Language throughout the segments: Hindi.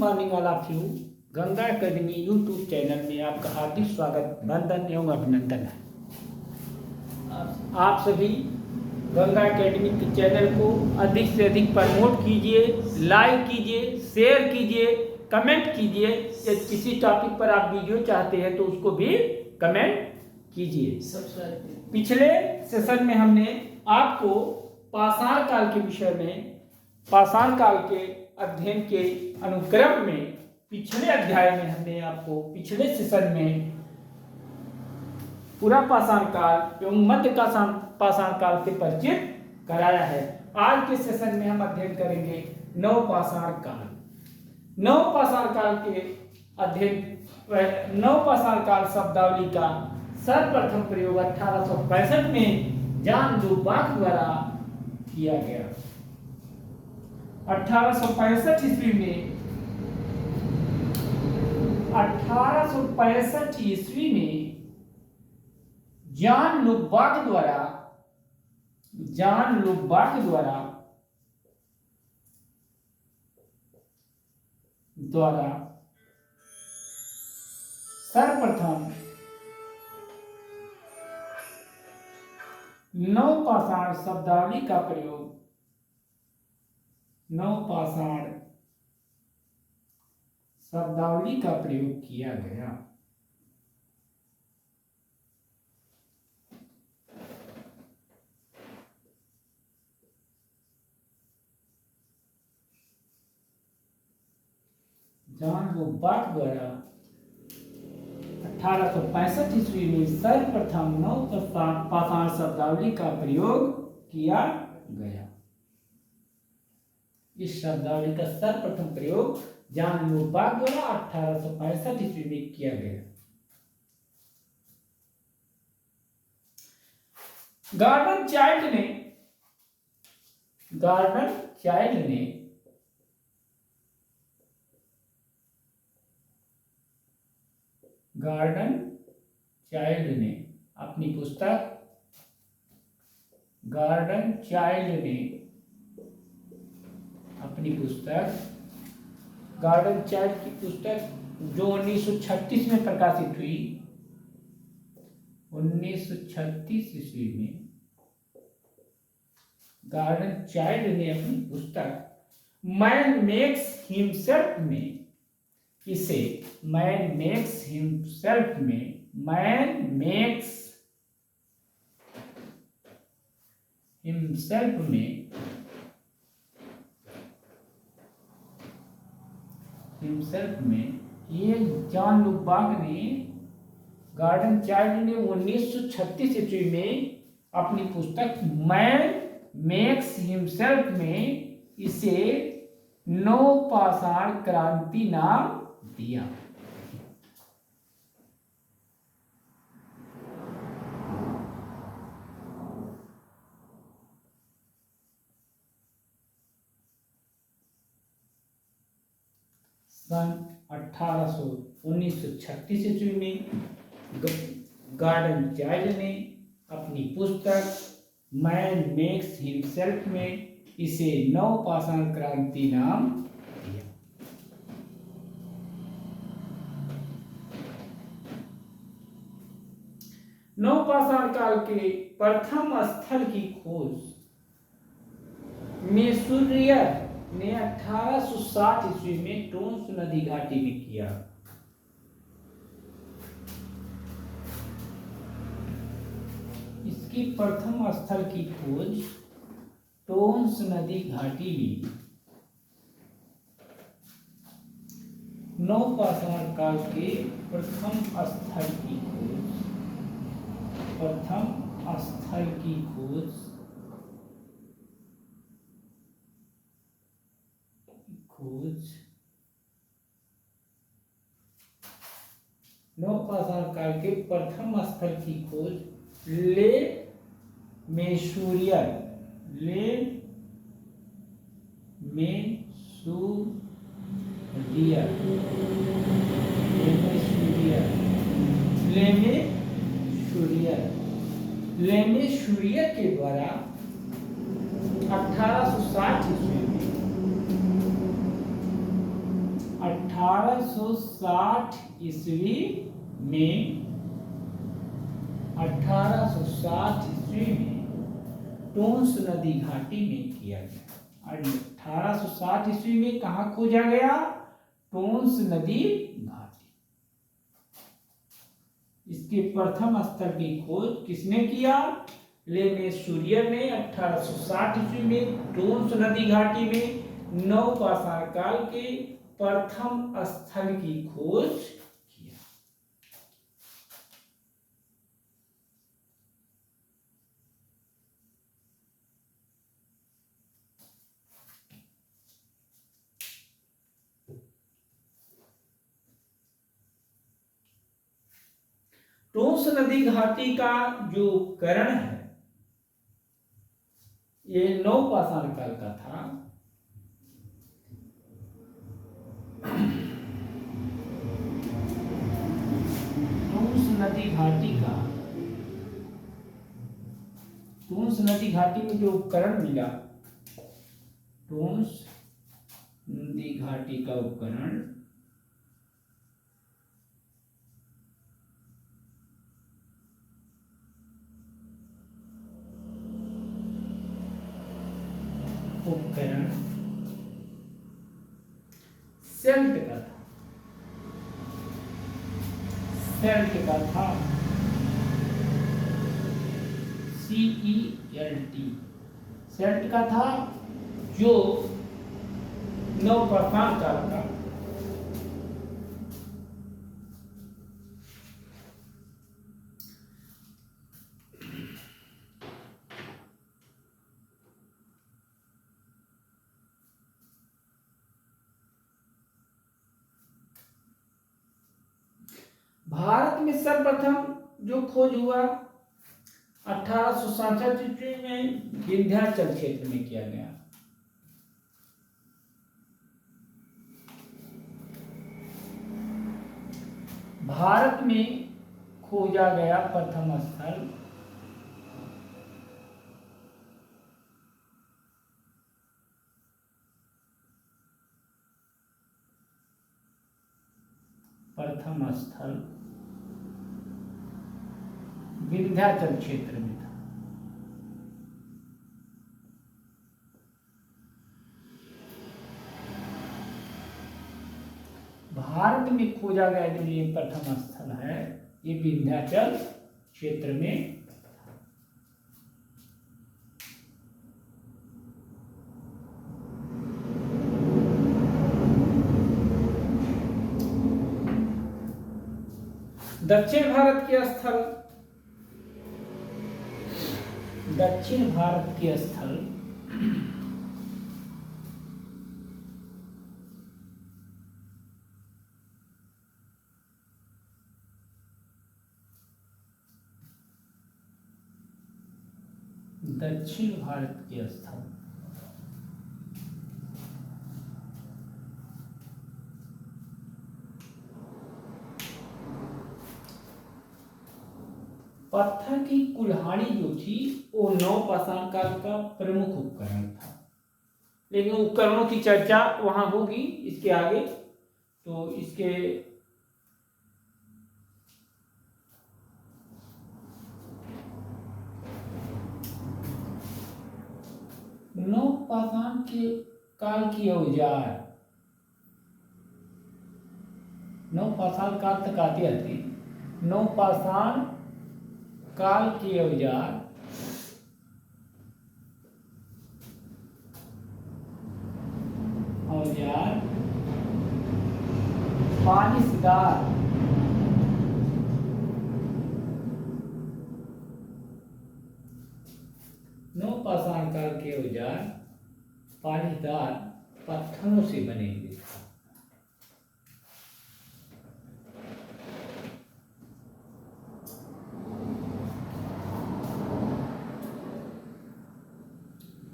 Morning all of you. Ganga academy YouTube channel में आपका हार्दिक स्वागत, वंदन एवं अभिनंदन है। आप सभी गंगा अकेडमी के चैनल को अधिक से अधिक प्रमोट कीजिए, लाइक कीजिए, शेयर कीजिए, कमेंट कीजिए। यदि किसी टॉपिक पर आप वीडियो चाहते हैं तो उसको भी कमेंट कीजिए। पिछले सेशन में हमने आपको पाषाण काल के विषय में, पाषाण काल के अध्ययन के अनुक्रम में पिछले अध्याय में हमने आपको पिछले सेशन में पूरा पाषाण काल एवं मध्य पाषाण काल से परिचित कराया है। आज के सेशन में हम अध्ययन करेंगे नव पाषाण काल। नव पाषाण काल के अध्ययन, नव पाषाण काल शब्दावली का सर्वप्रथम प्रयोग 1865 में जॉन लुबाक द्वारा किया गया। 1865 ईस्वी में 1865 ईस्वी में जॉन लुबाक द्वारा सर्वप्रथम नव पाषाण शब्दावली का प्रयोग, नव पाषाण शब्दावली का प्रयोग किया गया। जॉन लुबाक द्वारा 1865 ईस्वी में सर्वप्रथम नव पाषाण शब्दावली का प्रयोग किया गया। इस शब्दावली का सर्वप्रथम प्रयोग जॉन लुबाक द्वारा 1865 ईस्वी में किया गया। गॉर्डन चाइल्ड ने अपनी पुस्तक गॉर्डन चाइल्ड की पुस्तक जो 1936 में प्रकाशित हुई, 1936 ईस्वी में गॉर्डन चाइल्ड ने अपनी पुस्तक मैन मेक्स हिमसेल्फ में इसे मैन मेक्स हिमसेल्फ में ये जॉन लुबाक ने, गॉर्डन चाइल्ड ने 1936 ईस्वी में अपनी पुस्तक मैन मेक्स हिमसेल्फ में इसे नव पाषाण क्रांति नाम दिया। सन 1936 ईस्वी में गॉर्डन चाइल्ड ने अपनी पुस्तक मैन मेक्स हिमसेल्फ में इसे नव पाषाण क्रांति नाम दिया। नव पाषाण काल के प्रथम स्थल की खोज मेसूरियर ने 1860 ईस्वी में टोन्स नदी घाटी में किया। इसकी प्रथम स्थल की खोज टोन्स नदी घाटी में नव पाषाण काल के प्रथम स्थल की खोज नव पाषाण काल के प्रथम स्थल की खोज ले मेसूरियर के द्वारा 1860 ईस्वी में 1860 ईस्वी में 1860 ईस्वी में टोंस नदी घाटी में किया गया। और 1860 ईस्वी में कहाँ खोजा गया? टोंस नदी घाटी। इसके प्रथम स्थल की खोज किसने किया? लेमेसुरियर ने 1860 ईस्वी में टोंस नदी घाटी में नवपाषाण काल के प्रथम स्थल की खोज किया। टोंस नदी घाटी का जो उपकरण है ये नवपाषाण काल का था। टोंस नदी घाटी में जो उपकरण मिला, टोंस नदी घाटी का उपकरण सेल्ट का था। CELT सेल्ट का था, जो नवपाषाण काल का भारत में सर्वप्रथम जो खोज हुआ 1867 ईस्वी में विंध्याचल क्षेत्र में किया गया। भारत में खोजा गया प्रथम स्थल विंध्याचल क्षेत्र में था। भारत में खोजा गया जो ये प्रथम स्थल है ये विंध्याचल क्षेत्र में। दक्षिण भारत के स्थल दक्षिण भारत के स्थल दक्षिण भारत के स्थल पत्थर की कुल्हाड़ी जो थी वो नवपाषाण काल का प्रमुख उपकरण था। लेकिन उपकरणों की चर्चा वहां होगी इसके आगे। तो इसके नवपाषाण के काल की औजार, नवपाषाण काल तक आते आते नवपाषाण काल के औजार पालिशदार नवपाषाण काल के औजार पालिशदार पत्थरों से बने हुए थे।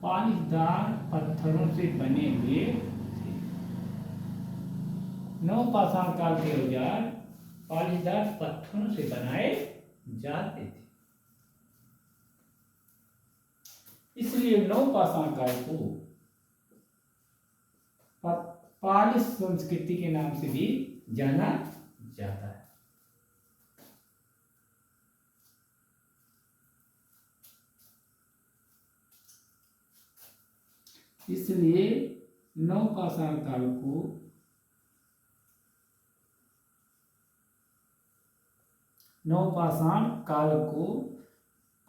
पालिशदार पत्थरों से बने हुए थे। नवपाषाण काल के औजार पालिशदार पत्थरों से बनाए जाते थे। इसलिए नवपाषाण काल को पाली संस्कृति के नाम से भी जाना जाता है। इसलिए नवपाषाण काल को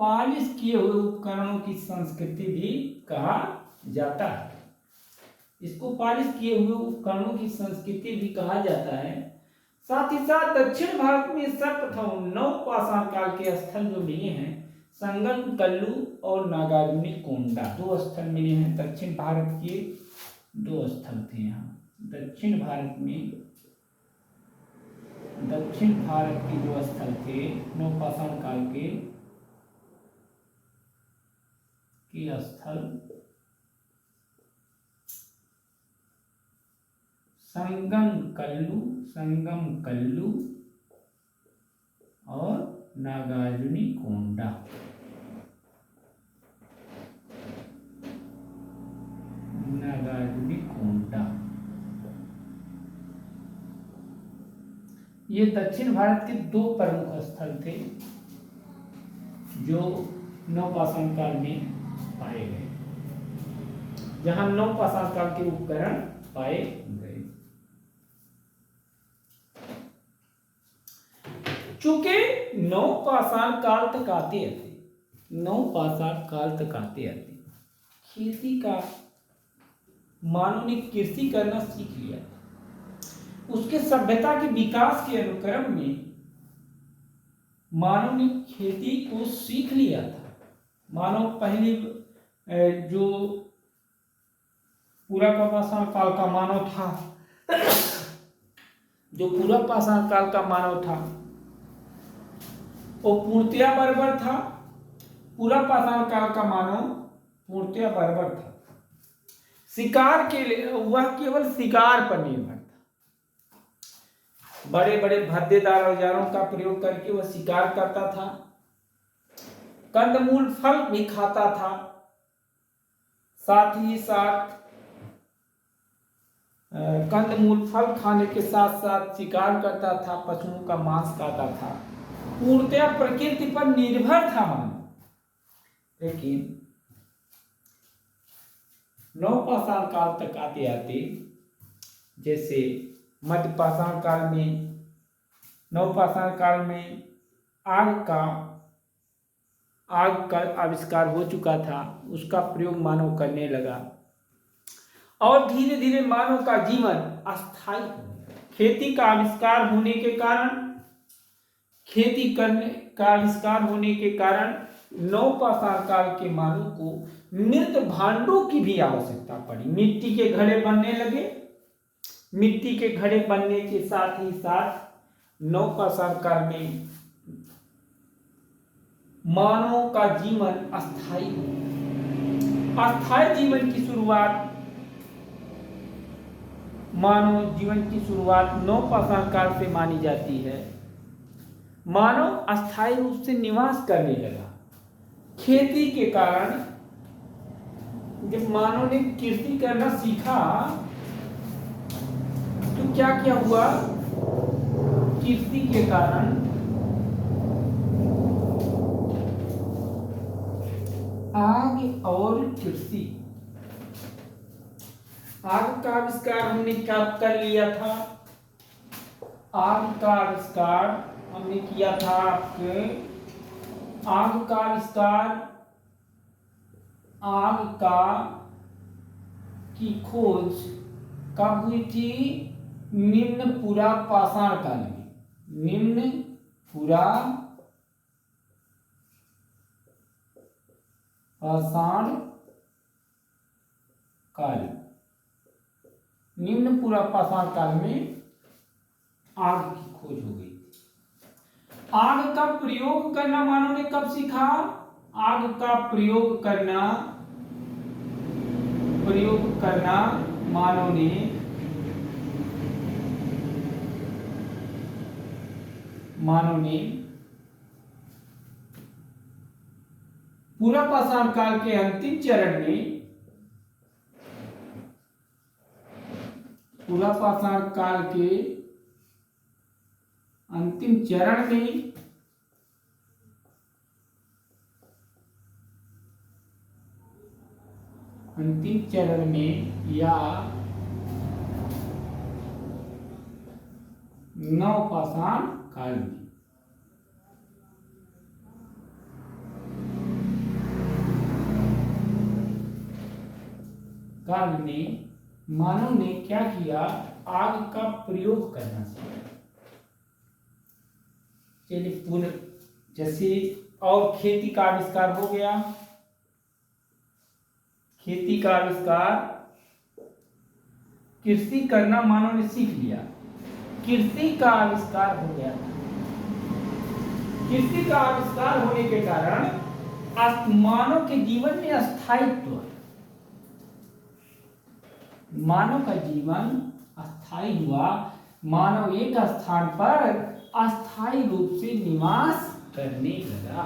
पालिश किए हुए उपकरणों की संस्कृति भी कहा जाता है। इसको पालिश किए हुए उपकरणों की संस्कृति भी कहा जाता है। साथ ही साथ दक्षिण भारत में सर्वप्रथम नवपाषाण काल के स्थल जो मिले हैं, संगमकल्लू और नागार्जुनी कोंडा, 2 स्थल मिले हैं। दक्षिण भारत के 2 स्थल थे यहाँ। दक्षिण भारत के जो स्थल थे नवपाषाण काल के स्थल संगमकल्लू और नागार्जुनी कोंडा। ये दक्षिण भारत के 2 प्रमुख स्थल थे जो नवपाषाण काल में पाए गए, जहां नवपाषाण काल के उपकरण पाए गए। चूंकि नवपाषाण काल तक आते खेती का मानव ने कृषि करना सीख लिया था। उसके सभ्यता के विकास के अनुक्रम में मानव ने खेती को सीख लिया था। मानव पहले जो पूरा पाषाण काल का मानव था वो पूर्णतया बर्बर था। पूरा पाषाण काल का मानव पूर्णतया बर्बर था। शिकार के लिए वह केवल शिकार पर निर्भर था। बड़े बड़े भद्देदार औजारों का प्रयोग करके वह शिकार करता था। कंदमूल फल भी खाता था। साथ ही साथ कंदमूल फल खाने के साथ साथ शिकार करता था, पशुओं का मांस खाता था। पूर्णतया प्रकृति पर निर्भर था मानव। लेकिन नवपाषाण काल तक आते आते, जैसे मध्यपाषाण काल में, नवपाषाण काल में आग का आविष्कार हो चुका था। उसका प्रयोग मानव करने लगा और धीरे धीरे मानव का जीवन अस्थायी हो गया। खेती का आविष्कार होने के कारण नवपाषाण काल के मानव को मृत भांडों की भी आवश्यकता पड़ी। मिट्टी के घड़े बनने लगे। मिट्टी के घड़े बनने के साथ ही साथ नवपाषाण काल में मानव का जीवन अस्थायी हो गया। अस्थायी जीवन की शुरुआत, मानव जीवन की शुरुआत नवपाषाण काल से मानी जाती है। मानव अस्थायी रूप से निवास करने लगा। खेती के कारण जब मानव ने कृषि करना सीखा तो क्या क्या हुआ? कृषि के कारण आग और कृषि, आग का आविष्कार हमने क्या कर लिया था? आग का आविष्कार हमने किया था। आग का आविष्कार, की खोज कब हुई थी? निम्न पुरा पाषाण काल में। निम्न पुरा पाषाण काल में आग की खोज हो गई। आग का प्रयोग करना मानव ने कब सीखा? आग का प्रयोग करना मानव ने पूरा पाषाण काल के अंतिम चरण में पुरा पाषाण काल के अंतिम चरण में या नवपाषाण काल में मानव ने क्या किया, आग का प्रयोग करना सीखा। चलिए जैसे और खेती का आविष्कार हो गया, खेती का आविष्कार, कृषि करना मानव ने सीख लिया, कृषि का आविष्कार हो गया। कृषि का आविष्कार होने के कारण मानव के जीवन में स्थायित्व, मानव का जीवन अस्थायी हुआ। मानव एक स्थान पर अस्थायी रूप से निवास करने लगा।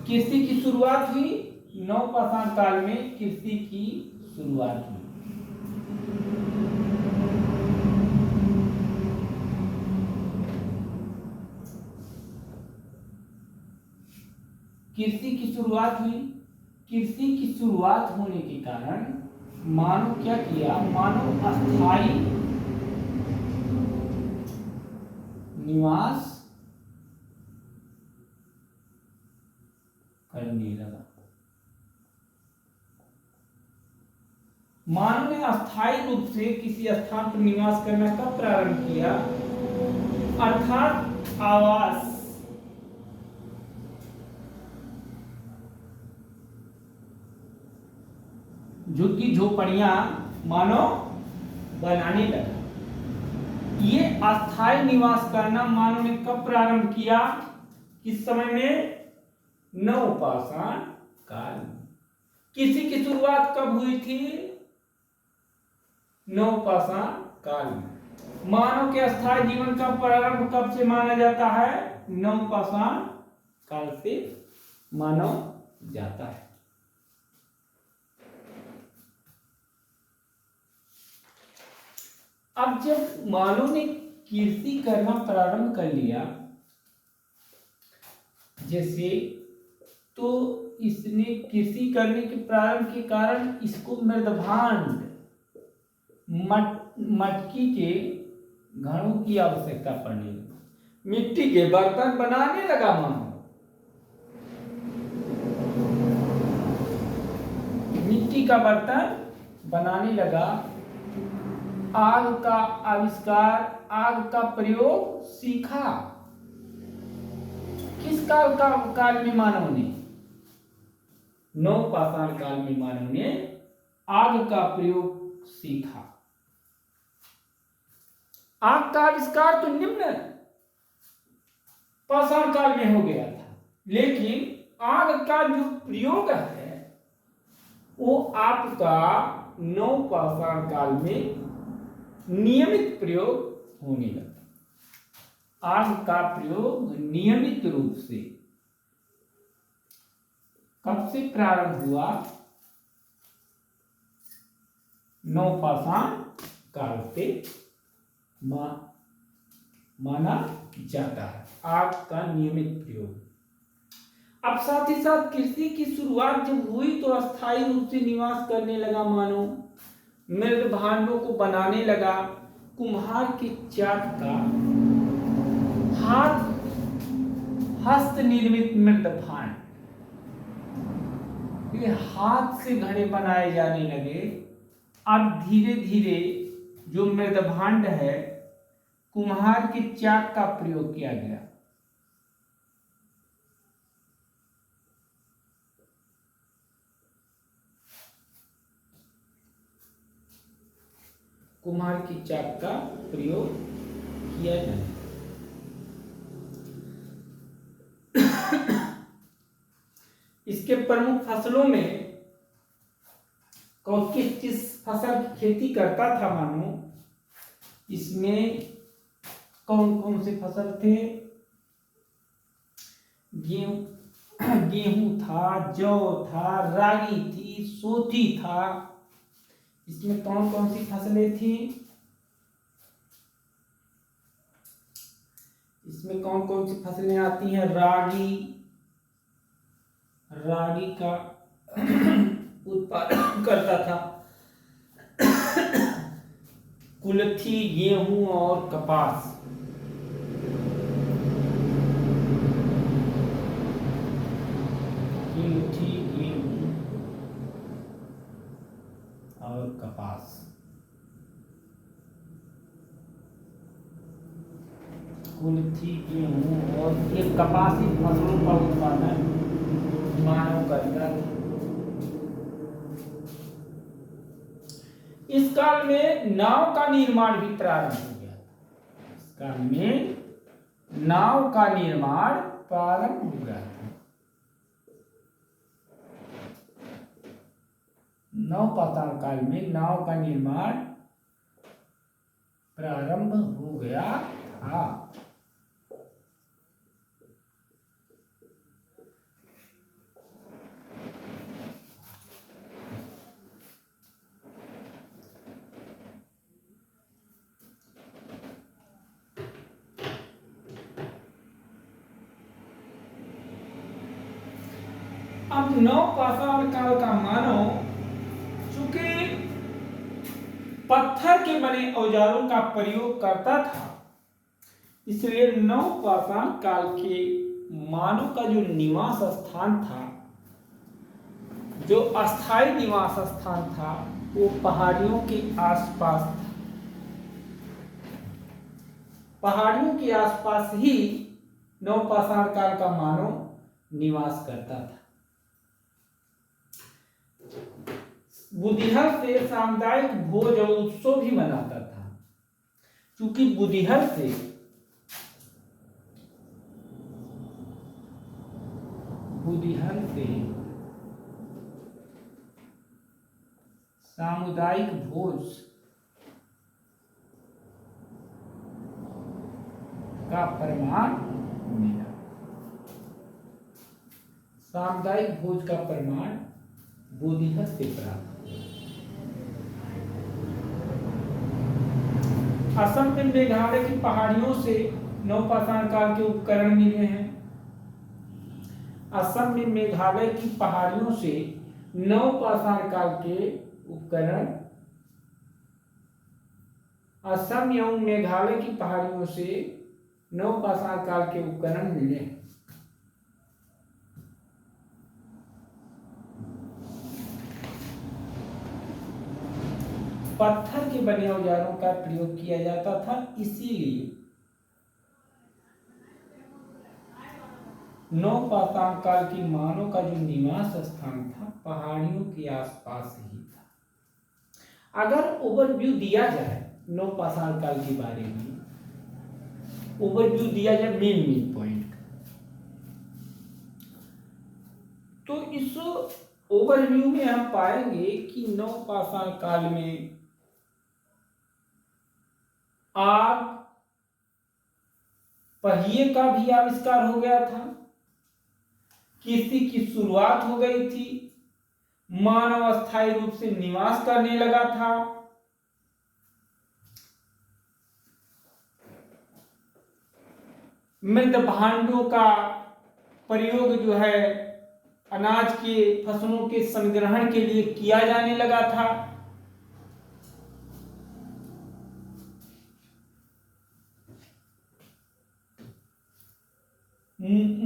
कृषि की शुरुआत हुई, नवपाषाण काल में कृषि की शुरुआत हुई। कृषि की शुरुआत होने के कारण मानव क्या किया, मानव अस्थायी निवास करने लगा। मानव ने अस्थायी रूप से किसी स्थान पर निवास करना कब प्रारंभ किया, अर्थात आवास, झुग्गी झोपड़ियां मानव बनाने लगा। ये अस्थायी निवास करना मानव ने कब प्रारंभ किया, किस समय में, नवपाषाण काल में। कृषि की शुरुआत कब हुई थी, नवपाषाण काल में। मानव के अस्थायी जीवन का प्रारंभ कब से माना जाता है, नवपाषाण काल से मानव जाता है। अब जब मानव ने कृषि करना प्रारंभ कर लिया, जैसे तो इसने कृषि करने के प्रारंभ के कारण इसको मृदभांड, मटकी के घड़ों की आवश्यकता पड़ने लगी। मिट्टी के बर्तन बनाने लगा मानव, मिट्टी का बर्तन बनाने लगा। आग का आविष्कार, आग का प्रयोग सीखा। किस काल में मानव ने, नवपाषाण काल में मानव ने आग का प्रयोग सीखा। आग का आविष्कार तो निम्न पाषाण काल में हो गया था, लेकिन आग का जो प्रयोग है वो आपका नवपाषाण काल में नियमित प्रयोग होने लगा। आग का प्रयोग नियमित रूप से कब से प्रारंभ हुआ, नवपाषाण काल से माना जाता है आग का नियमित प्रयोग। अब साथ ही साथ कृषि की शुरुआत जब हुई तो अस्थायी रूप से निवास करने लगा मानव, मृद भांडों को बनाने लगा। कुम्हार के चाक का हस्त निर्मित मृद भांड, ये हाथ से घड़े बनाए जाने लगे। अब धीरे धीरे जो मृद भांड है, कुम्हार के चाक का प्रयोग किया गया। कुम्हार की चाक का प्रयोग किया जाए। इसके प्रमुख फसलों में किस फसल की खेती करता था मानो, इसमें कौन कौन से फसल थे, गेहूं था, जौ था, रागी थी, सोथी था, इसमें कौन कौन सी फसलें थी? इसमें कौन कौन सी फसलें आती हैं? रागी, रागी का उत्पादन करता था, कुल्थी, गेहूं और कपास। कुल्थी, गेहूं और कपास। कुल्थी, गेहूं और ये कपासी फसलों का उत्पादन मानव करता था। इस काल में नाव का निर्माण भी प्रारंभ हो गया था। इस काल में नाव का निर्माण प्रारंभ हो गया था। नवपाषाण काल में नाव का निर्माण प्रारंभ हो गया था। अब नवपाषाण काल का मानव चूंकि पत्थर के बने औजारों का प्रयोग करता था, इसलिए नवपाषाण काल के मानव का जो निवास स्थान था, जो अस्थायी निवास स्थान था, वो पहाड़ियों के आसपास था। पहाड़ियों के आसपास ही नवपाषाण काल का मानव निवास करता था। बुधिहल से सामुदायिक भोज और उत्सव भी मनाता था, क्योंकि बुधिहल से सामुदायिक भोज का प्रमाण मिला। सामुदायिक भोज का प्रमाण बुधिहल से प्राप्त। असम में मेघालय की पहाड़ियों से नवपाषाण काल के उपकरण मिले हैं। असम में मेघालय की पहाड़ियों से नवपाषाण काल के उपकरण, असम एवं मेघालय की पहाड़ियों से नवपाषाण काल के उपकरण मिले हैं। पत्थर के बने औजारों का प्रयोग किया जाता था, इसीलिए नवपाषाण काल की मानव का जो निवास स्थान था, पहाड़ियों के आसपास ही था। अगर ओवरव्यू दिया जाए नवपाषाण काल के बारे में, ओवरव्यू दिया जाए मेन पॉइंट, तो इस ओवरव्यू में हम पाएंगे कि नवपाषाण काल में आग, पहिए का भी आविष्कार हो गया था, कृषि की शुरुआत हो गई थी, मानव अस्थायी रूप से निवास करने लगा था, मृद भांडों का प्रयोग जो है अनाज के फसलों के संग्रहण के लिए किया जाने लगा था।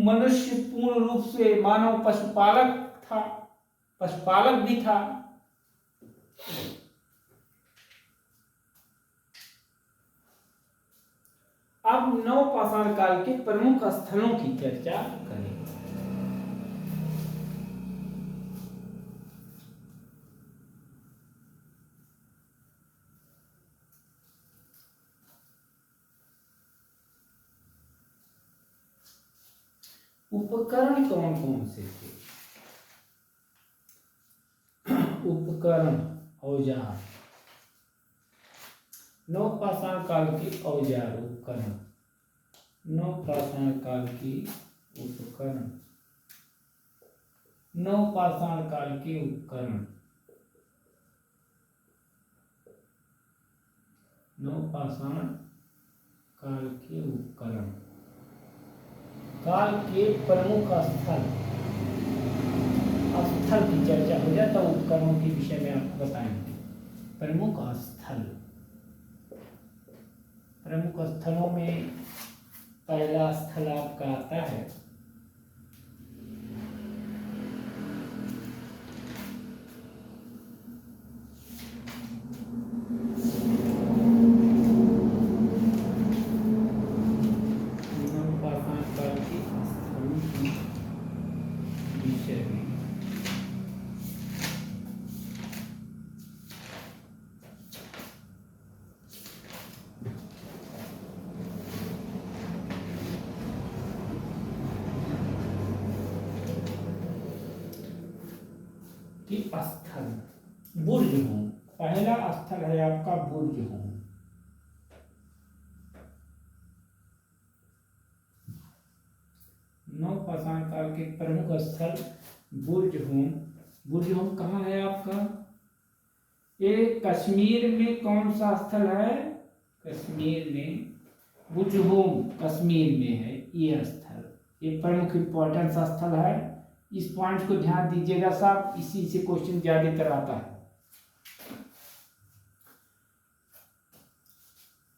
मनुष्य पूर्ण रूप से मानव पशुपालक था, पशुपालक भी था। अब नवपाषाण काल के प्रमुख स्थलों की चर्चा करें। उपकरण कौन कौन से थे? उपकरण, औजार, नवपाषाण काल के औजार उपकरण, नवपाषाण काल की उपकरण, नवपाषाण काल के उपकरण। नवपाषाण काल के उपकरण, काल के प्रमुख स्थल की चर्चा हो जाए तो उपकरणों के विषय में आपको बताएंगे। प्रमुख स्थल, प्रमुख स्थलों में पहला स्थल आपका आता है नवपाषाण काल के स्थलों के विषय में। स्थल, बुर्ज होम, पहला स्थल है आपका बुर्ज होम। नवपाषाण काल के प्रमुख स्थल बुर्ज होम। बुर्ज होम कहाँ है आपका? ये कश्मीर में कौन सा स्थल है? कश्मीर में बुर्ज होम कश्मीर में है ये स्थल, ये प्रमुख इंपॉर्टेंस स्थल है। इस पॉइंट को ध्यान दीजिएगा साहब, इसी से क्वेश्चन ज्यादातर आता है।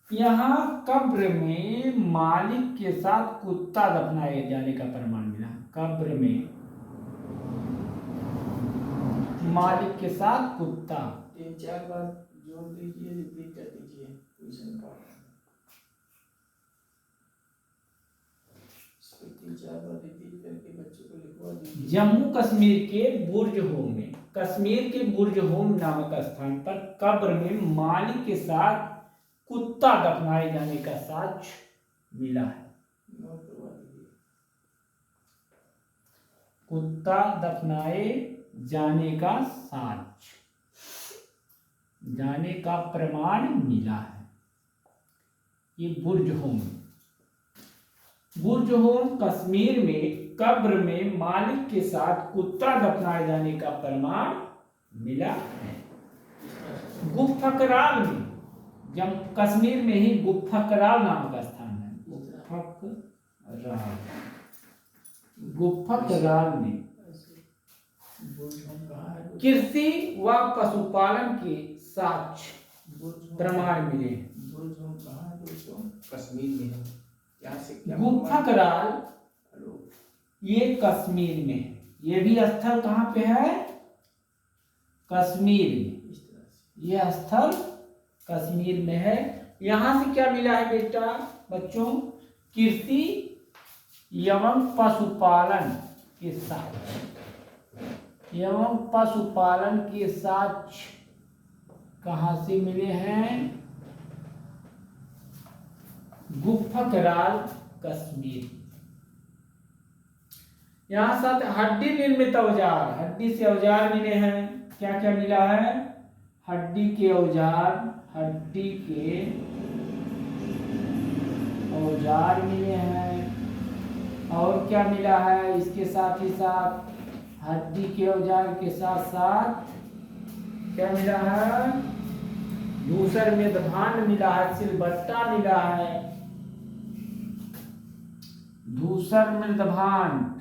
यहाँ कब्र में मालिक के साथ कुत्ता दफनाए जाने का प्रमाण मिला। कब्र में मालिक के साथ कुत्ता, 3-4 बार जोड़ दीजिए, रिपीट कर दीजिए क्वेश्चन का। 3-4 बार रिपीट करके बच्चों को लिखवा दीजिए। जम्मू कश्मीर के बुर्ज होम में, कश्मीर के बुर्ज होम नामक स्थान पर कब्र में मालिक के साथ कुत्ता दफनाए जाने का साक्ष्य मिला है। कुत्ता दफनाए जाने का साक्ष्य, जाने का प्रमाण मिला है। ये बुर्ज होम, बुर्ज होम कश्मीर में कब्र में मालिक के साथ कुत्ता दफनाए जाने का प्रमाण मिला है। गुफकराल में, जब कश्मीर में ही गुफकराल नाम का स्थान है, गुफकराल में कृषि व पशुपालन के साक्ष्य प्रमाण मिले। कश्मीर में है। गुफकराल ये कश्मीर में है, ये भी स्थल कहाँ पे है? कश्मीर में। यह स्थल कश्मीर में है। यहाँ से क्या मिला है बेटा बच्चों? कृषि एवं पशुपालन के साथ, एवं पशुपालन के साक्ष्य कहाँ से मिले हैं? गुफकराल कश्मीर। यहाँ साथ हड्डी निर्मित औजार, हड्डी से औजार मिले हैं। क्या क्या मिला है? हड्डी के औजार, हड्डी के औजार मिले हैं। और क्या मिला है? इसके साथ ही साथ हड्डी के औजार के साथ साथ क्या मिला है? धूसर में भांड मिला है, सिलबट्टा मिला है। धूसर में भांड,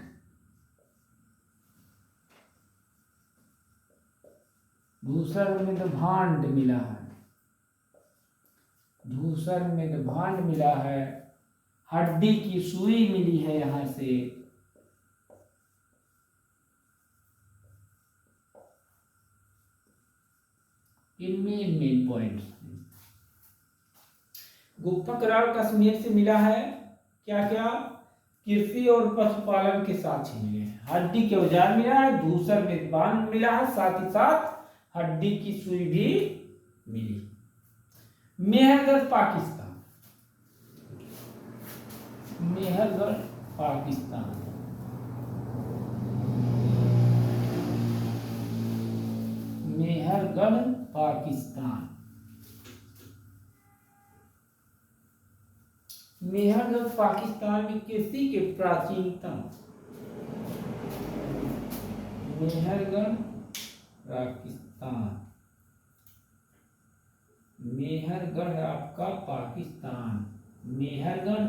धूसर में भांड मिला है, धूसर में भांड मिला है। हड्डी की सुई मिली है यहां से। इनमें मेन पॉइंट गुफकराल कश्मीर से मिला है। क्या क्या? कृषि और पशुपालन के साथ ही मिले हैं। हड्डी के औजार मिला है, धूसर में बांध मिला है, साथ ही साथ हड्डी की सुई भी मिली। मेहरगढ़ पाकिस्तान, मेहरगढ़ पाकिस्तान, मेहरगढ़ पाकिस्तान। मेहरगढ़ पाकिस्तान में कृषि के प्राचीनतम, मेहरगढ़ पाकिस्तान मेहरगढ़ आपका पाकिस्तान। मेहरगढ़,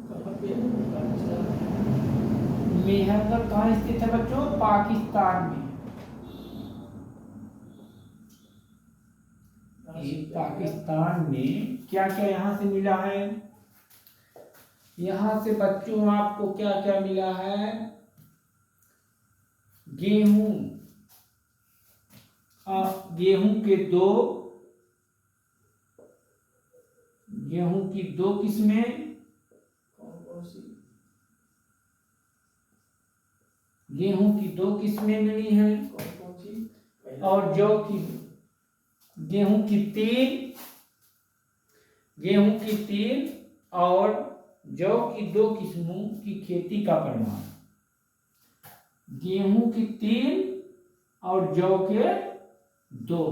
कहाँ पे है? पाकिस्तान। मेहरगढ़ कहाँ स्थित है बच्चों? पाकिस्तान में। ये पाकिस्तान में क्या क्या यहाँ से मिला है? यहाँ से बच्चों आपको क्या क्या मिला है? गेहूं, गेहूं के दो, गेहूं की दो किस्में, कौन सी? गेहूं की दो किस्में मिली हैं। कौन सी? और जौ की, गेहूं की तीन, गेहूं की तीन और जौ की दो किस्मों की खेती का प्रमाण। गेहूं की तीन और जौ के दो,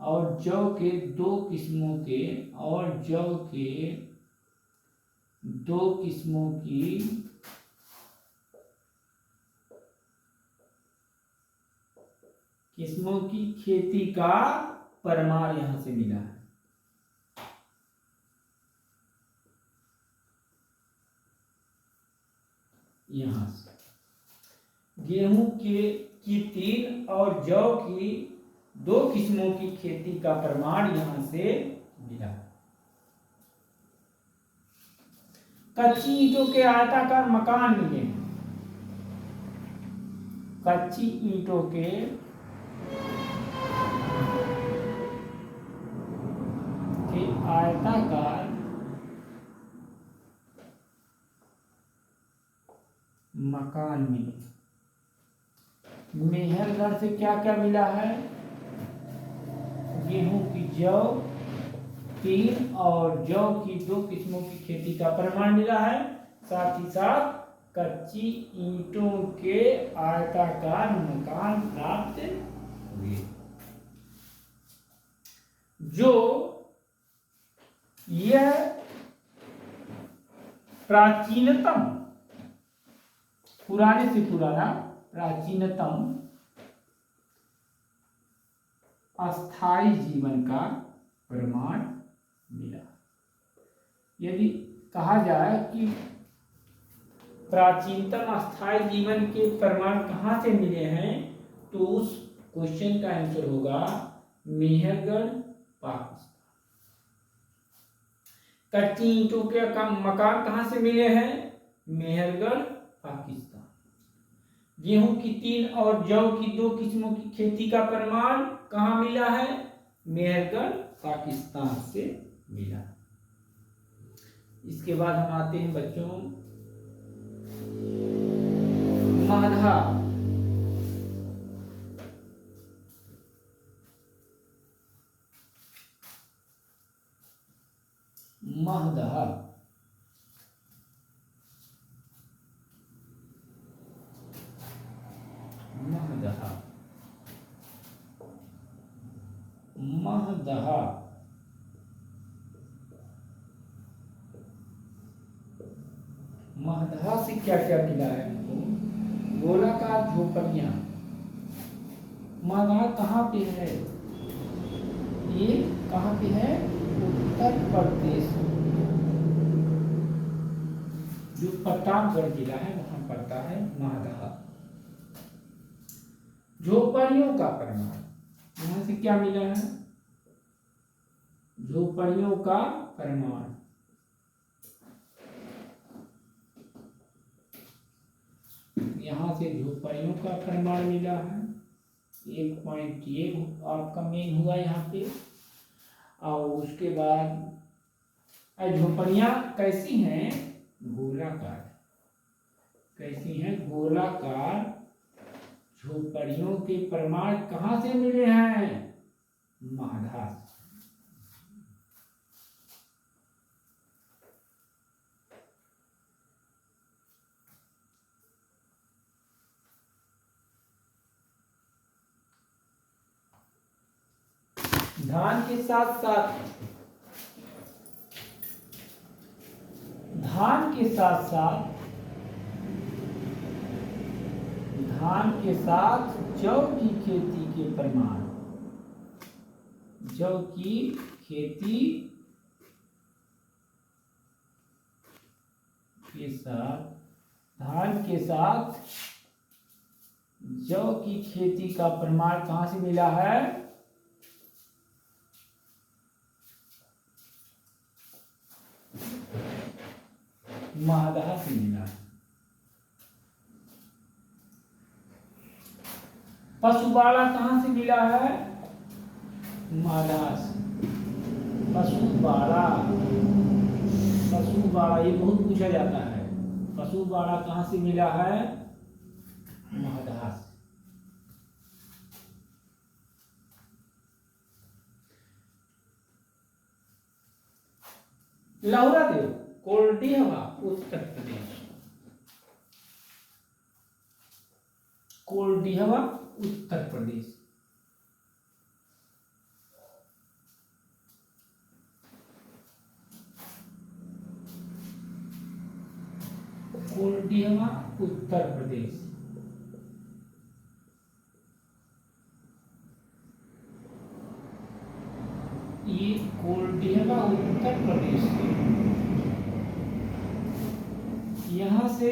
और जौ के दो किस्मों के, और जौ के दो किस्मों की खेती का प्रमाण यहां से मिला है। यहां से गेहूं की तीन और जौ की दो किस्मों की खेती का प्रमाण यहां से मिला। कच्ची ईंटों के आयताकार मकान मिले। कच्ची ईंटों के आयताकार मकान मिले। मेहरगढ़ से क्या क्या मिला है? गेहूं की जौ तीन और जौ की दो किस्मों की खेती का प्रमाण मिला है। साथ ही साथ कच्ची ईंटों के आयताकार मकान प्राप्त हुए। जो यह प्राचीनतम, पुराने से पुराना, प्राचीनतम अस्थाई जीवन का प्रमाण मिला। यदि कहा जाए कि प्राचीनतम अस्थाई जीवन के प्रमाण कहाँ से मिले हैं, तो उस क्वेश्चन का आंसर होगा मेहरगढ़, पाकिस्तान। कच्ची ईंटों के मकान कहाँ से मिले हैं? मेहरगढ़, पाकिस्तान। गेहूं की तीन और जौ की दो किस्मों की खेती का प्रमाण कहाँ मिला है? मेहरगढ़, पाकिस्तान से मिला। इसके बाद हम आते हैं बच्चों महधा। महदहा, महदहा, महदहा महदहा से क्या क्या मिला है हमको? गोलाकार झोपड़ियां। महदहा कहाँ पे है? ये कहाँ पे है? उत्तर प्रदेश, जो प्रतापगढ़ जिला है वहां पड़ता है महदहा। झोपड़ियों का प्रमाण यहां से क्या मिला है? झोपड़ियों का प्रमाण। यहां से झोपड़ियों का प्रमाण मिला है। 1.1 आपका मेन हुआ यहाँ पे। और उसके बाद झोपड़ियां कैसी हैं? गोलाकार। कैसी हैं? गोलाकार। झोपड़ियों के प्रमाण कहाँ से मिले हैं? महदहा से। धान के साथ साथ, धान के साथ साथ, धान के साथ जौ की खेती के प्रमाण। जौ की खेती के साथ धान के साथ जौ की खेती का प्रमाण कहां से मिला है? महादाह से मिला है। पशुबाड़ा कहां से मिला है? महादाह से। पशुबाड़ा ये बहुत पूछा जाता है। पशुबाड़ा कहां से मिला है? महादाह से। लहुरा देव कोल्डिहवा उत्तर प्रदेश। कोल्डिहवा उत्तर प्रदेश। कोल्डिहवा उत्तर प्रदेश। ये कोल्डिहवा उत्तर प्रदेश से, यहाँ से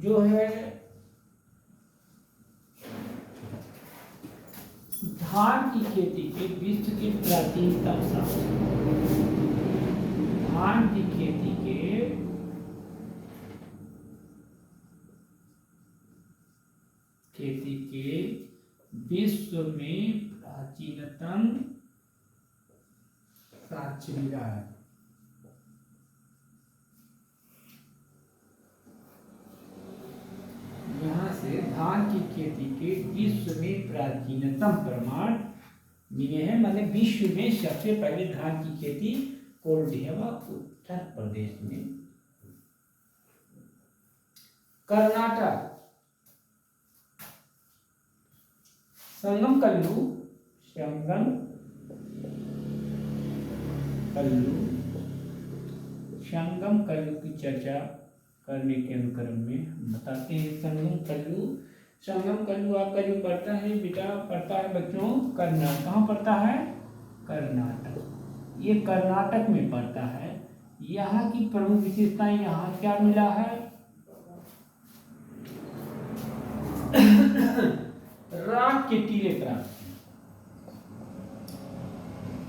जो है धान की खेती के विश्व के प्राचीनतम शासक, धान की खेती के विश्व में प्राचीनतम साक्ष्य मिला है। यहाँ से धान की खेती के विश्व में प्राचीनतम प्रमाण मिले हैं। मतलब विश्व में सबसे पहले धान की खेती कोल्डिहवा उत्तर प्रदेश में। कर्नाटक संगम कल्लू की चर्चा करने के अनुक्रम में हम बताते हैं संगम कल्लू आपका जो पड़ता है बेटा, पड़ता है बच्चों कर्नाटक। कहाँ पड़ता है? कर्नाटक। ये कर्नाटक में पड़ता है। यहाँ की प्रमुख विशेषताएं, यहाँ क्या मिला है? राख के टीले प्राप्त।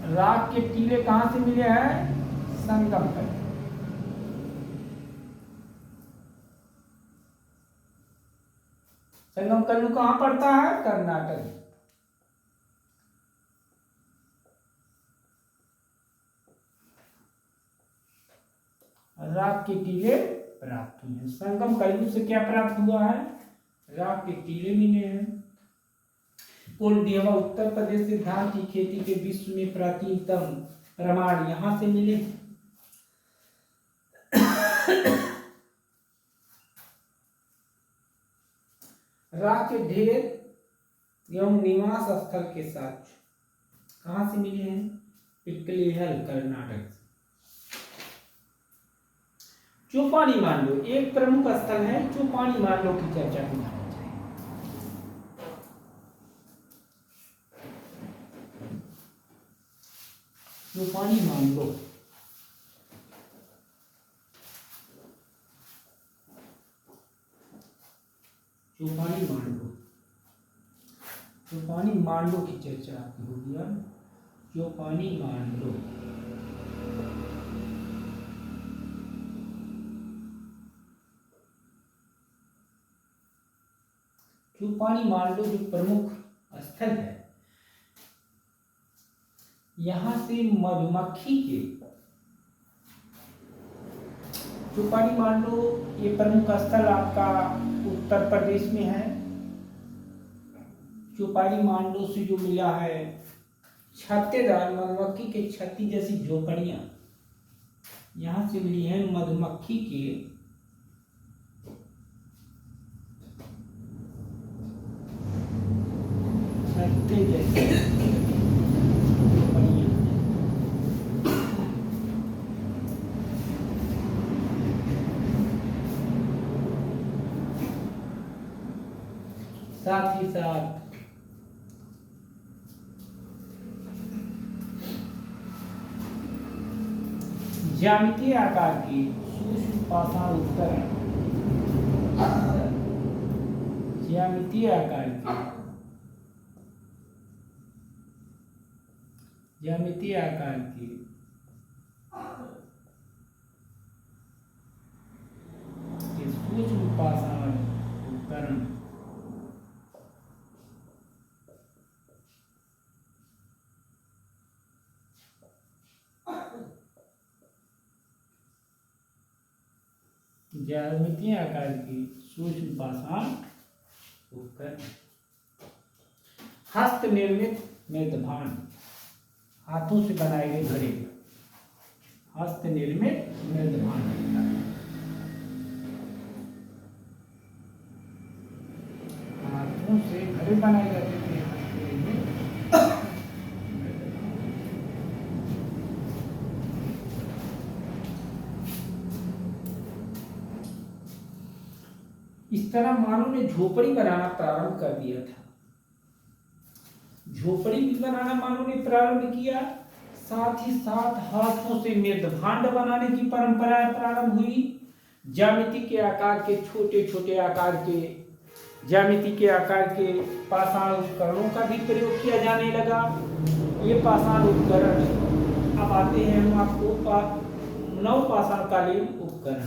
राख के टीले कहां से मिले हैं? संगम कल्लू। संगम कल्लू कहां पड़ता है? कर्नाटक। राख के टीले प्राप्त हुए हैं। संगम कल्लू से क्या प्राप्त हुआ है? राख के टीले मिले हैं। कोल्डिहवा उत्तर प्रदेश से धान की खेती के विश्व में प्राचीनतम प्रमाण यहां से मिले। राख के ढेर एवं निवास स्थल के साथ कहां से मिले हैं? पिपलेहल कर्नाटक। चौपानी मांडो एक प्रमुख स्थल है। चौपानी मांडो की चर्चा की जानी चाहिए। चौपानी मांडो चौपानी मांडो की चर्चा आपकी होगी। अब चौपानी मांडो जो प्रमुख स्थल है, यहां से मधुमक्खी के चौपानी मांडो ये प्रमुख स्थल आपका उत्तर प्रदेश में है। चौपानी मांडो से जो मिला है छत्तेदार मधुमक्खी के छत्ती जैसी झोपड़ियां यहां से मिली हैं। मधुमक्खी के छत्ते जैसी झोपड़ियां। साथ ही साथ ज्यामितीय आकार के सूक्ष्म पाषाण उपकरण, ज्यामितीय आकार के सूक्ष्म पाषाण उपकरण ज्यामितीय आकार के सूक्ष्म पाषाण उपकरण। हस्त निर्मित मेदभांड, हाथों से बनाए गए घड़े, हस्त निर्मित मेदभांड, हाथों से घड़े बनाए जाते थे। इस तरह मानव ने झोपड़ी बनाना प्रारंभ कर दिया था। झोपड़ी भी बनाना मानव ने प्रारंभ किया, साथ ही साथ हाथों से मेदभांड बनाने की परंपरा प्रारंभ हुई। ज्यामिति के आकार के छोटे छोटे आकार के ज्यामिति के आकार के पाषाण उपकरणों का भी प्रयोग किया जाने लगा। ये पाषाण उपकरण अब आते हैं हम आपको नवपाषाणकालीन उपकरण।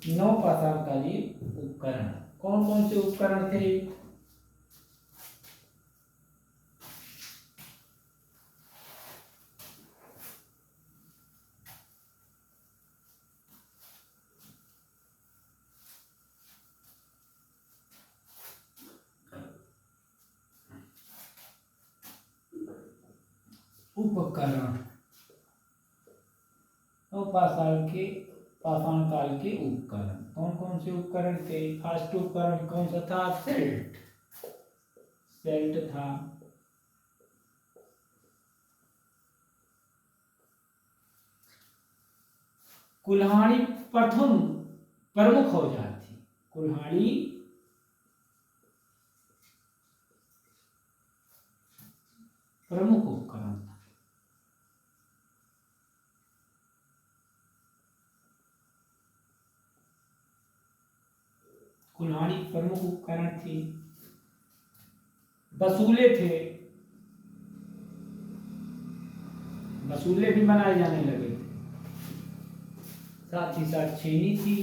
नवपाषाणकालीन उपकरण कौन कौन से उपकरण थे? उपकरण पाषाण काल के उपकरण कौन कौन से उपकरण थे? फर्स्ट उपकरण कौन सा था? सेल्ट था। कुल्हाड़ी प्रथम प्रमुख औजार थी। कुल्हाड़ी प्रमुख उपकरण था। कुल्हाड़ी प्रमुख उपकरण थी। बसूले थे, बसूले भी बनाए जाने लगे थे। साथ ही साथ छेनी थी।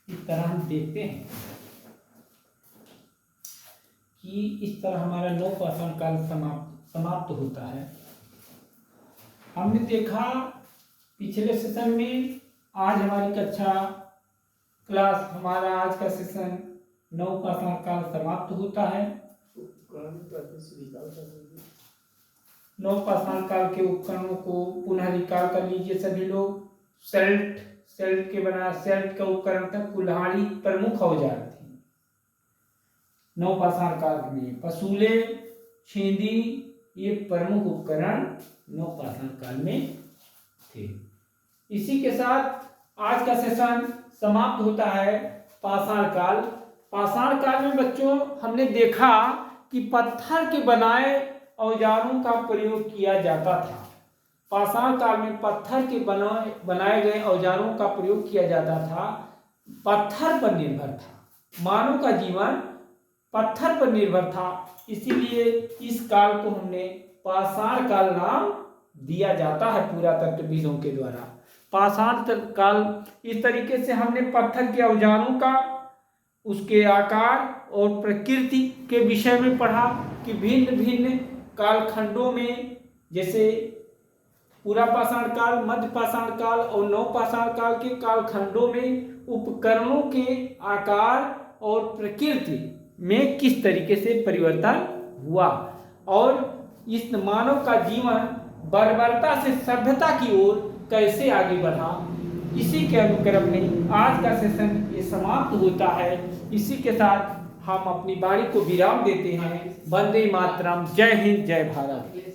इस तरह हम देखते हैं कि इस तरह हमारा नवपाषाण काल समाप्त होता है। हमने देखा पिछले सेशन में, आज हमारी कक्षा क्लास हमारा आज का सेशन नवपाषाण काल समाप्त होता है। नवपाषाण काल के उपकरणों को पुनः रिकॉल कर लीजिए सभी लोग। सेल्ट का उपकरण था। कुल्हाड़ी प्रमुख औजार थी नवपाषाण काल में। पसूले, छेदी ये प्रमुख उपकरण नवपाषाण काल में थे। इसी के साथ आज का सेशन समाप्त होता है। पाषाण काल। पाषाण काल में बच्चों हमने देखा कि पत्थर के बनाए औजारों का प्रयोग किया जाता था। पाषाण काल में पत्थर के बनाए गए औजारों का प्रयोग किया जाता था। पत्थर पर निर्भर था। मानव का जीवन पत्थर पर निर्भर था। इसीलिए इस काल को हमने पाषाण काल नाम दिया जाता है पुरातत्वविदों के द्वारा। पाषाण काल इस तरीके से हमने पत्थर के औजारों का, उसके आकार और प्रकृति के विषय में पढ़ा कि भिन्न भिन्न कालखंडों में, जैसे पुरापाषाण काल, मध्यपाषाण काल और नवपाषाण काल के कालखंडों में उपकरणों के आकार और प्रकृति में किस तरीके से परिवर्तन हुआ और इस मानव का जीवन बर्बरता से सभ्यता की ओर कैसे आगे बढ़ा। इसी के अनुक्रम में आज का सेशन ये समाप्त होता है। इसी के साथ हम अपनी वाणी को विराम देते हैं। वंदे मातरम। जय हिंद, जय भारत।